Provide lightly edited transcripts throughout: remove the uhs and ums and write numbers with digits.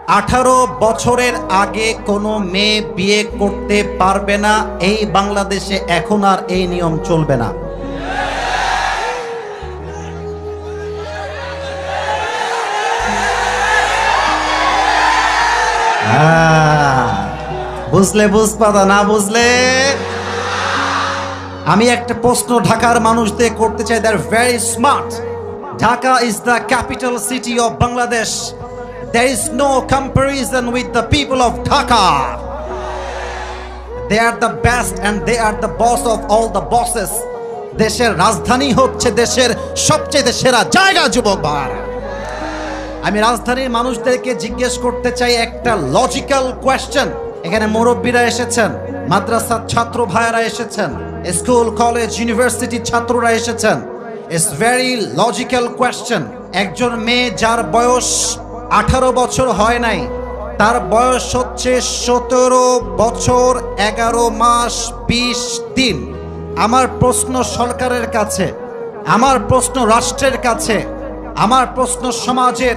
18 বছরের আগে কোনো মেয়ে বিয়ে করতে পারবে না। এই বাংলাদেশে এখন আর এই নিয়ম চলবে না। বুঝলে বুঝপাতা, না বুঝলে আমি একটা প্রশ্ন ঢাকার মানুষদের করতে চাই। They are very smart. Dhaka is the capital city of Bangladesh. There is no comparison with the people of Dhaka. They are the best and they are the boss of all the bosses. দেশের রাজধানী হচ্ছে দেশের সবচেয়ে সেরা জায়গা যুবক ভাইরা। আমি রাজধানীর মানুষদেরকে জিজ্ঞেস করতে চাই একটা লজিক্যাল কোয়েশ্চেন। এখানে মুরব্বীরা এসেছেন, মাদ্রাসার ছাত্র ভাইয়েরা এসেছেন, স্কুল কলেজ ইউনিভার্সিটির ছাত্ররা এসেছেন। It's very logical question. একজন মেয়ে যার বয়স 18 বছর হয় নাই, তার বয়স হচ্ছে 17 বছর 11 মাস 20 দিন। আমার প্রশ্ন সরকারের কাছে, আমার প্রশ্ন রাষ্ট্রের কাছে, আমার প্রশ্ন সমাজের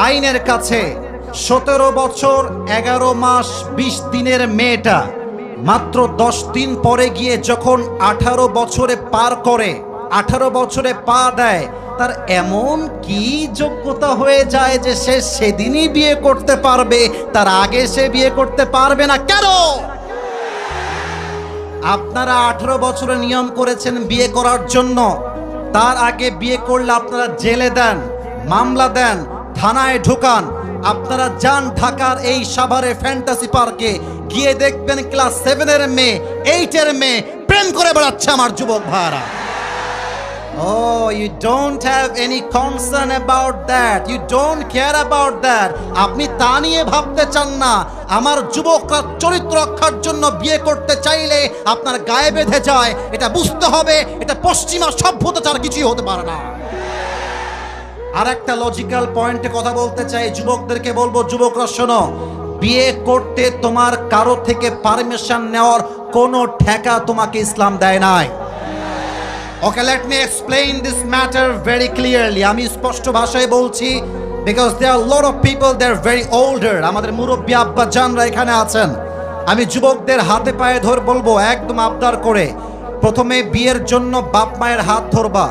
আইনের কাছে, 17 বছর 11 মাস 20 দিনের মেয়েটা মাত্র 10 দিন পরে গিয়ে যখন 18 বছরে পার করে, 18 বছরে পা দেয়, তার এমন কি যোগ্যতা হয়ে যায় যে সে সেদিনই বিয়ে করতে পারবে, তার আগে সে বিয়ে করতে পারবে না? কেন? আপনারা 18 বছরে নিয়ম করেছেন বিয়ে করার জন্য। তার আগে বিয়ে করলে আপনারা জেলে দেন, মামলা দেন, থানায় ঢোকান। আপনারা যান ঢাকার এই সাভারে ফ্যান্টাসি পার্কে, গিয়ে দেখবেন ক্লাস 7 এর মেয়ে, 8 এর মেয়ে প্রেম করে বেড়াচ্ছে আমার যুবক ভাইরা। Oh, you don't have any concern about that. You don't care about that. আপনি তা নিয়ে ভাবতে চান না। আমার যুবকরা চরিত্র রক্ষার জন্য বিয়ে করতে চাইলে আপনার গায়ে বেঁধে যায়। এটা বুঝতে হবে, এটা পশ্চিমা সভ্যতা ছাড়া কিছুই হতে পারে না। আর একটা লজিক্যাল পয়েন্টে কথা বলতে চাই, যুবকদেরকে বলবো, যুবকরা শোনো, বিয়ে করতে তোমার কারো থেকে পারমিশন নেওয়ার কোনো ঠেকা তোমাকে ইসলাম দেয় নাই। Okay, let me explain this matter very clearly. আমি স্পষ্ট ভাষায় বলছি, because there are a lot of people, they are very older. আমাদের মুরব্বী আব্বা জানরা এখানে আছেন। আমি যুবকদের হাতে পায়ে ধরে বলবো, একদম আবদার করে, প্রথমে বিয়ের জন্য বাপ মায়ের হাত ধরবা,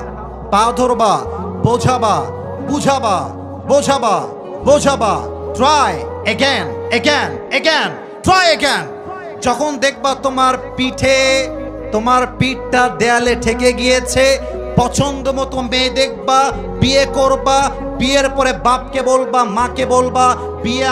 পা ধরবা, বোঝাবা, বুঝাবা, বোঝাবা, বোঝাবা, try again, again, again, try again. যখন দেখবা তোমার পিঠটা দেয়ালে ঠেকে গিয়েছে, পছন্দ মতো মেয়ে দেখবা, বিয়ে করবা। বিয়ের পরে বাপকে বলবা, মাকে বলবা, বিয়ে আমি